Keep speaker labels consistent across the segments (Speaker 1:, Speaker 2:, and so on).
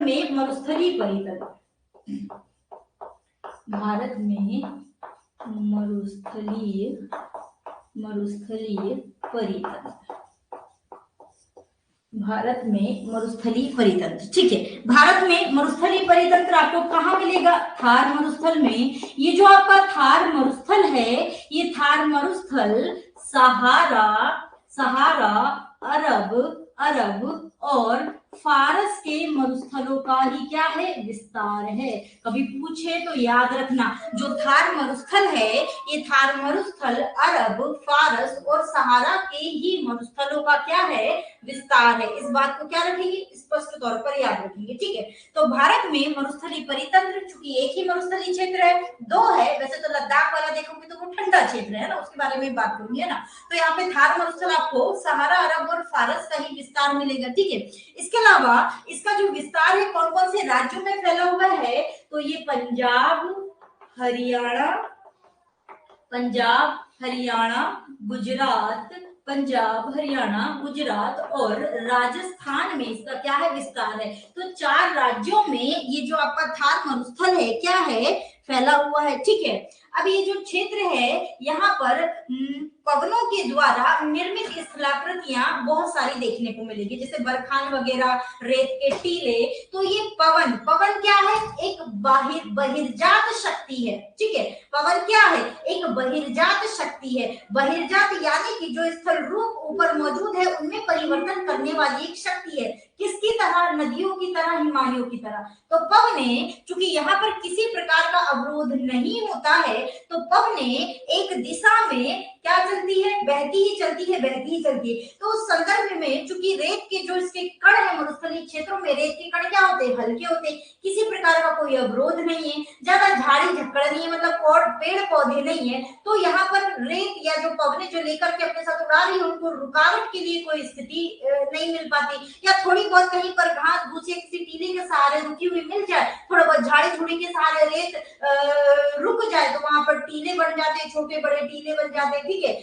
Speaker 1: में मरुस्थलीय परितंत्र, भारत में मरुस्थलीय परितंत्र, भारत में मरुस्थलीय परितंत्र। ठीक है, भारत में मरुस्थलीय परितंत्र आपको कहाँ मिलेगा? थार मरुस्थल में। ये जो आपका थार मरुस्थल है, ये थार मरुस्थल सहारा अरब और फारस के मरुस्थलों का ही क्या है? विस्तार है। कभी पूछे तो याद रखना, जो थार मरुस्थल है, ये थार मरुस्थल अरब, फारस और सहारा के ही मरुस्थलों का क्या है? विस्तार है। इस बात को क्या रखेंगे? स्पष्ट तौर पर याद रखेंगे। ठीक है, तो भारत में मरुस्थलीय परितंत्र, चूंकि एक ही मरुस्थलीय क्षेत्र है, दो है वैसे तो, लद्दाख वाला देखोगे तो वो ठंडा क्षेत्र है ना, उसके बारे में बात करूंगी है ना। तो यहाँ पे थार मरुस्थल आपको सहारा अरब और फारस का ही विस्तार मिलेगा। ठीक है, इसके अलावा इसका जो विस्तार है कौन कौन से राज्यों में फैला हुआ है? तो ये पंजाब, हरियाणा, गुजरात और राजस्थान में इसका क्या है? विस्तार है। तो 4 राज्यों में ये जो आपका थार मरुस्थल है क्या है? फैला हुआ है। ठीक है, अब ये जो क्षेत्र है यहाँ पर पवनों के द्वारा निर्मित स्थलाकृतियां बहुत सारी देखने को मिलेगी, जैसे बरखान वगैरह, रेत के टीले। तो ये पवन क्या है? एक बहिर्जात शक्ति है। ठीक है, पवन क्या है? एक बहिर्जात शक्ति है। बहिर्जात यानी कि जो स्थल रूप ऊपर मौजूद है उनमें परिवर्तन करने वाली एक शक्ति है। किसकी तरह? नदियों की तरह, हिमालयों की तरह। तो पवने, चूंकि यहाँ पर किसी प्रकार का अवरोध नहीं होता है, तो पवने एक दिशा में क्या चलती है? बहती ही चलती है। तो उस संदर्भ में चूंकि रेत के जो इसके कण है, मरुस्थलीय क्षेत्रों में रेत के कण क्या होते हैं? हल्के होते हैं। किसी प्रकार का कोई अवरोध नहीं है, ज्यादा झाड़ी झक्कड़ नहीं है, मतलब पेड़ पौधे नहीं है। तो यहाँ पर रेत या जो पवने जो लेकर के अपने साथ उड़ा रही है, उनको रुकावट के लिए कोई स्थिति नहीं मिल पाती, या थोड़ी बहुत कहीं पर घास भूसे किसी टीले के सहारे रुकी हुई मिल जाए, थोड़ा बहुत झाड़ी झूड़ी के सहारे रेत रुक जाए, तो वहां पर टीले बन जाते हैं, छोटे बड़े टीले बन जाते हैं। ठीक है,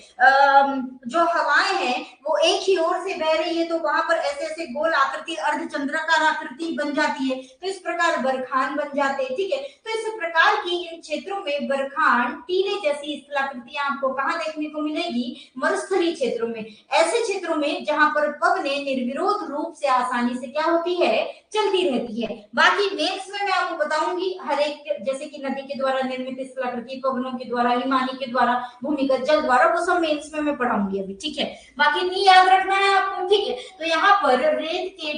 Speaker 1: जो हवाएं हैं वो एक ही ओर से बह रही है, तो वहां पर ऐसे ऐसे गोल आकृति, अर्धचंद्राकार आकृति बन जाती है, तो इस प्रकार बरखान बन जाते हैं। ठीक है, तो इस प्रकार की इन क्षेत्रों में बरखान, टीले जैसी स्थलाकृतियां आपको कहाँ देखने को मिलेगी? मरुस्थलीय क्षेत्रों में। ऐसे क्षेत्रों में जहां पर पवने निर्विरोध रूप से आसानी से क्या होती है? चलती रहती है। बाकी मेंस में मैं आपको बताऊंगी हर एक, जैसे कि नदी के द्वारा निर्मित स्थलाकृति, पवनों के द्वारा, हिमानी के द्वारा, भूमिगत जल द्वारा, वो सब मेंस में मैं पढ़ाऊंगी अभी। ठीक है, बाकी नहीं याद रखना है आपको। ठीक है, तो यहाँ पर रेत के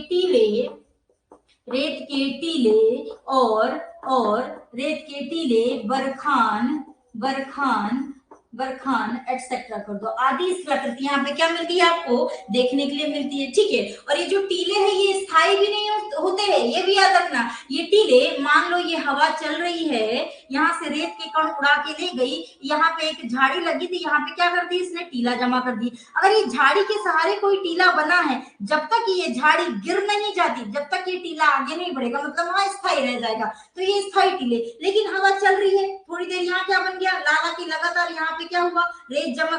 Speaker 1: बरखान एटसेट्रा कर दो, आदि स्थलाकृतियां यहाँ पे क्या मिलती है? आपको देखने के लिए मिलती है। ठीक है, और ये जो टीले हैं ये स्थायी भी नहीं होते हैं, ये भी याद रखना। ये टीले, मान लो ये हवा चल रही है, यहाँ से रेत के कण उड़ा के ले गई, यहाँ पे एक झाड़ी लगी थी, यहाँ पे क्या कर दी इसने? टीला जमा कर दी। अगर ये झाड़ी के सहारे कोई टीला बना है, जब तक ये झाड़ी गिर नहीं जाती, जब तक ये टीला आगे नहीं बढ़ेगा, मतलब वहां स्थायी रह जाएगा, तो ये स्थायी टीले। लेकिन हवा चल रही है, थोड़ी देर यहाँ क्या बन गया? लाला की लगातार यहाँ पे क्या हुआ? रेत जमा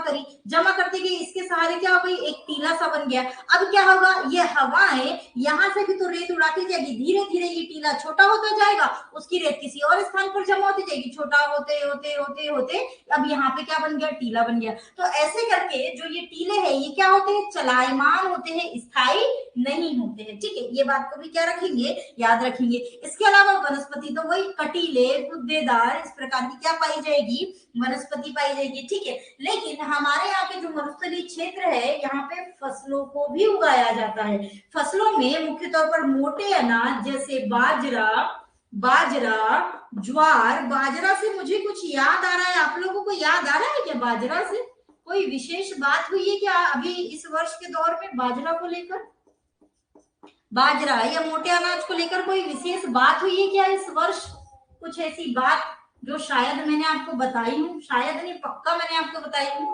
Speaker 1: करते गए, इसके सहारे क्या हो गई? एक टीला सा बन गया। अब क्या होगा? ये हवाएं यहाँ से भी तो रेत उड़ाती जाएगी, धीरे धीरे ये टीला छोटा होता जाएगा, उसकी रेत किसी और स्थान पर जमा होती जाएगी, छोटा होते होते होते होते अब यहाँ पे क्या बन गया? टीला बन गया। तो ऐसे करके जो ये टीले हैं ये क्या होते हैं? चलायमान होते हैं, स्थायी नहीं होते हैं। ठीक है, ये बात को भी क्या रखेंगे? याद रखेंगे। इसके अलावा वनस्पति तो वही कटीले, गुद्देदार, इस प्रकार की क्या पाई जाएगी? वनस्पति पाई जाएगी। ठीक है, लेकिन हमारे यहाँ के जो मरुस्थलीय क्षेत्र है, यहाँ पे फसलों को भी उगाया जाता है। फसलों में मुख्य तौर पर मोटे अनाज जैसे बाजरा, ज्वार। बाजरा से मुझे कुछ याद आ रहा है, आप लोगों को याद आ रहा है क्या? बाजरा से कोई विशेष बात हुई है क्या अभी इस वर्ष के दौर में? बाजरा को लेकर, बाजरा या मोटे अनाज को लेकर कोई विशेष बात हुई है क्या इस वर्ष? कुछ ऐसी बात जो शायद मैंने आपको बताई हूँ, शायद नहीं पक्का मैंने आपको बताई हूँ।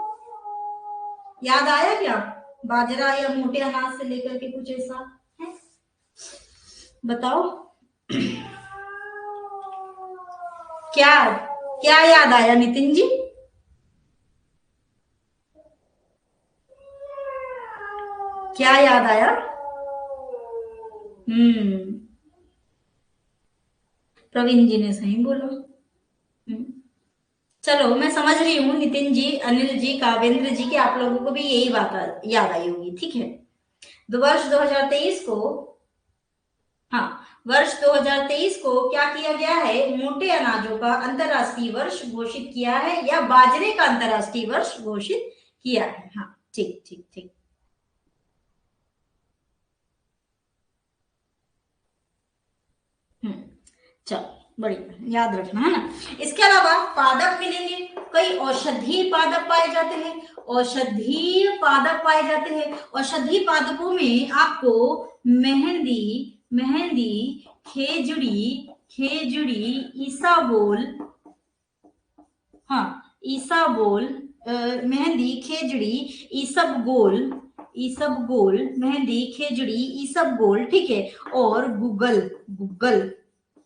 Speaker 1: याद आया क्या? बाजरा या मोटे अनाज से लेकर के कुछ ऐसा है? बताओ क्या क्या याद आया नितिन जी? क्या याद आया? प्रवीण जी ने सही बोला। चलो मैं समझ रही हूँ नितिन जी, अनिल जी, कावेंद्र जी की आप लोगों को भी यही बात याद आई होगी, ठीक है। तो वर्ष 2023 को, हाँ, वर्ष 2023 को क्या किया गया है, मोटे अनाजों का अंतरराष्ट्रीय वर्ष घोषित किया है, या बाजरे का अंतरराष्ट्रीय वर्ष घोषित किया है। हाँ, ठीक ठीक ठीक। चलो बढ़िया, याद रखना है ना। इसके अलावा पादप मिलेंगे, कई औषधीय पादप पाए जाते हैं, औषधीय पादप पाए जाते हैं। औषधीय पादपों में आपको मेहंदी, मेहंदी, खेजड़ी, खेजड़ी, ईसाबोल, हाँ, ईसाबोल, मेहंदी, खेजड़ी, ईसबगोल, ईसबगोल, मेहंदी, खेजड़ी, ईसबगोल, ठीक है। और गूगल, गूगल,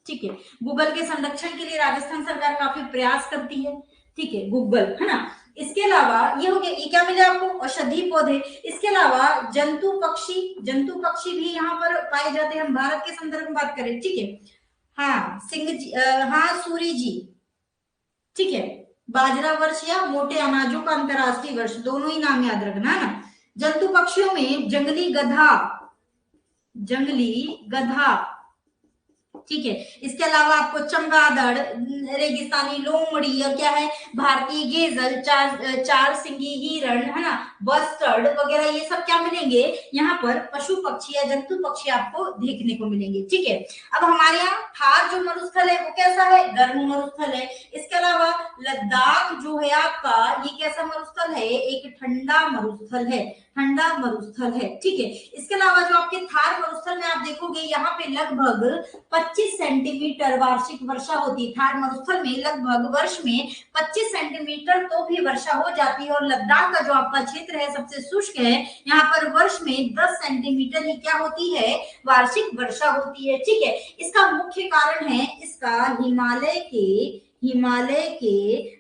Speaker 1: ठीक है। गूगल के संरक्षण के लिए राजस्थान सरकार काफी प्रयास करती है, ठीक है, गूगल, है ना। इसके अलावा ये हो गया, ये क्या मिले आपको, औषधीय पौधे। इसके अलावा जंतु पक्षी, जंतु पक्षी भी यहाँ पर पाए जाते हैं, हम भारत के संदर्भ में बात करें, ठीक है। हाँ, सिंह जी, हाँ, सूरी जी, ठीक है। बाजरा वर्ष या मोटे अनाजों का अंतरराष्ट्रीय वर्ष, दोनों ही नाम याद रखना है ना। जंतु पक्षियों में जंगली गधा, जंगली गधा, ठीक है। इसके अलावा आपको चमगादड़, रेगिस्तानी लोमड़ी, और क्या है, भारतीय गेजल, चार सिंगी हिरण, है ना, बस्टर्ड वगैरह, ये सब क्या मिलेंगे यहाँ पर, पशु पक्षी या जंतु पक्षी आपको देखने को मिलेंगे, ठीक है। अब हमारे यहाँ थार जो मरुस्थल है वो कैसा है, गर्म मरुस्थल है। इसके अलावा लद्दाख जो है आपका, ये कैसा मरुस्थल है, एक ठंडा मरुस्थल है, ठंडा मरुस्थल है, ठीक है। इसके अलावा जो आपके थार मरुस्थल में आप देखोगे यहाँ पे लगभग 25 सेंटीमीटर वार्षिक वर्षा होती है। थार मरुस्थल में लगभग वर्ष में 25 सेंटीमीटर तो भी वर्षा हो जाती है। और लद्दाख का जो आपका क्षेत्र है सबसे शुष्क है, यहाँ पर वर्ष में 10 सेंटीमीटर ही क्या होती है, वार्षिक वर्षा होती है, ठीक है। इसका मुख्य कारण है इसका हिमालय के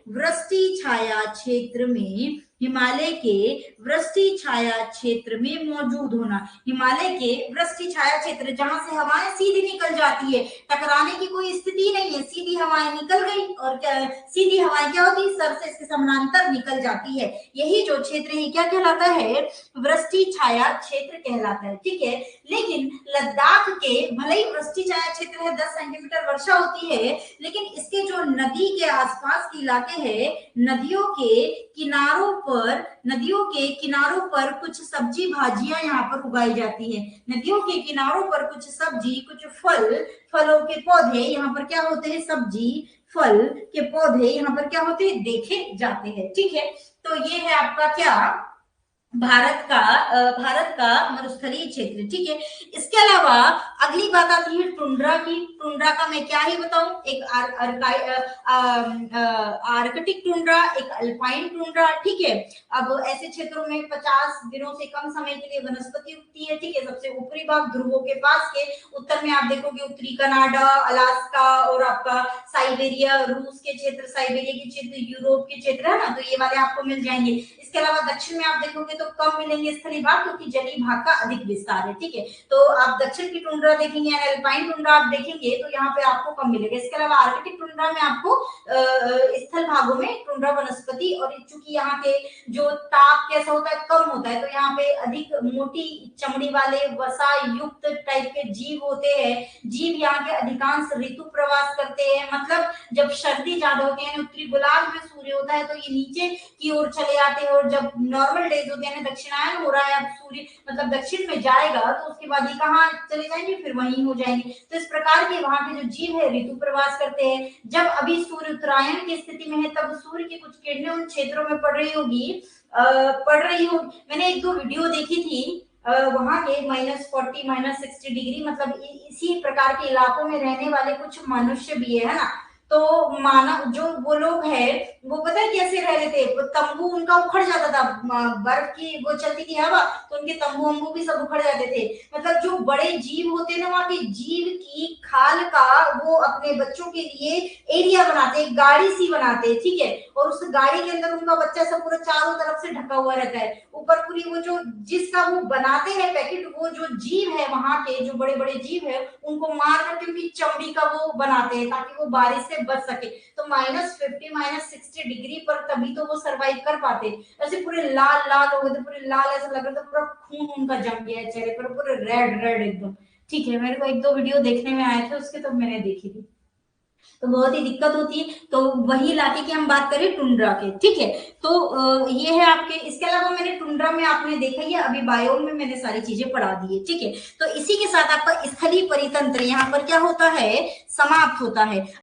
Speaker 1: वृष्टि छाया क्षेत्र में, हिमालय के वृष्टि छाया क्षेत्र में मौजूद होना। हिमालय के वृष्टि छाया क्षेत्र, जहां से हवाएं सीधी निकल जाती है, टकराने की कोई स्थिति नहीं है, सीधी हवाएं निकल गई, और क्या, सीधी हवाएं क्या होती है, सर से इसके समानांतर निकल जाती है। यही जो क्षेत्र है क्या कहलाता है, वृष्टि छाया क्षेत्र कहलाता है, ठीक है। लेकिन लद्दाख के भले ही वृष्टि छाया क्षेत्र है, 10 सेंटीमीटर वर्षा होती है, लेकिन इसके जो नदी के आसपास के इलाके हैं, नदियों के किनारों पर कुछ सब्जी भाजियां यहाँ पर उगाई जाती है। नदियों के किनारों पर कुछ सब्जी, कुछ फलों के पौधे यहाँ पर क्या होते हैं, सब्जी फल के पौधे यहाँ पर क्या होते हैं, देखे जाते हैं, ठीक है। तो ये है आपका क्या, भारत का मरुस्थलीय क्षेत्र, ठीक है। इसके अलावा अगली बात आती है टुंड्रा की। टुंड्रा का मैं क्या ही बताऊं, एक आर्कटिक टुंड्रा, एक अल्पाइन टुंड्रा, ठीक है। अब ऐसे क्षेत्रों में 50 दिनों से कम समय के लिए वनस्पति उगती है, ठीक है। सबसे ऊपरी भाग ध्रुवों के पास के उत्तर में आप देखोगे उत्तरी कनाडा, अलास्का, और आपका साइबेरिया, रूस के क्षेत्र, साइबेरिया के क्षेत्र, यूरोप के क्षेत्र, है ना, तो ये वाले आपको मिल जाएंगे। इसके अलावा दक्षिण में आप देखोगे तो कम मिलेंगे स्थलीय भाग, क्योंकि जलीय भाग का अधिक विस्तार है, ठीक है। तो आप दक्षिण की टुंड्रा देखेंगे, अल्पाइन टुंड्रा आप देखेंगे तो यहाँ पे आपको कम मिलेगा। इसके अलावा आर्कटिक टुंड्रा में आपको स्थल भागों में टुंड्रा वनस्पति, और चूंकि यहाँ के जो ताप कैसा होता है, कम होता है, तो यहाँ पे अधिक मोटी चमड़ी वाले वसा युक्त टाइप के जीव होते हैं। जीव यहाँ के अधिकांश ऋतु प्रवास करते हैं, मतलब जब सर्दी ज्यादा होती है, उत्तरी गोलार्ध में सूर्य होता है, तो ये नीचे की ओर चले आते हैं, और जब नॉर्मल डेज होते हैं, दक्षिणायन हो रहा है, अब सूर्य मतलब दक्षिण में जाएगा, तो उसके बाद ये कहाँ चले जाएंगे, फिर वहीं हो जाएंगे। तो इस प्रकार के वहां के जो जीव है ऋतु प्रवास करते हैं। जब अभी सूर्य उत्तरायण की स्थिति में है, तब सूर्य की कुछ किरणें उन क्षेत्रों में पड़ रही होगी, मैंने एक दो वीडियो देखी थी, वहां के -40 -60 डिग्री, मतलब इसी प्रकार के इलाकों में रहने वाले कुछ मनुष्य भी है ना, तो मानव जो वो लोग है वो पता है कैसे रह रहे थे, तंबू उनका उखड़ जाता था, बर्फ की वो चलती थी हवा, तो उनके तंबू वंबू भी सब उखड़ जाते थे। मतलब जो बड़े जीव होते हैं ना, वहां के जीव की खाल का वो अपने बच्चों के लिए एरिया बनाते हैं, गाड़ी सी बनाते हैं, ठीक है। और उस गाड़ी के अंदर उनका बच्चा सब पूरा चारों तरफ से ढका हुआ रहता है, ऊपर पूरी वो जो जिसका वो बनाते हैं पैकेट, वो जो जीव है वहां के जो बड़े बड़े जीव है उनको मार करके उनकी चमड़ी का वो बनाते हैं ताकि वो बारिश से बच सके। तो -50 -60 डिग्री पर तभी तो वो सरवाइव कर पाते। ऐसे पूरे लाल लाल हो गए थे, पूरे लाल, ऐसा लग रहा था पूरा खून उनका जम गया है चेहरे पर, पूरे रेड रेड एकदम। ठीक है, मेरे को एक दो वीडियो देखने में आए थे उसके, तो मैंने देखी थी। तो बहुत ही दिक्कत होती है। तो वही इलाके की हम बात करें टुंड्रा के, ठीक है। तो ये है आपके, इसके अलावा मैंने टुंड्रा में आपने देखा ही है, अभी बायोम में मैंने सारी चीजें पढ़ा दी है, ठीक है। तो इसी के साथ आपका स्थलीय परितंत्र यहाँ पर क्या होता है, समाप्त होता है।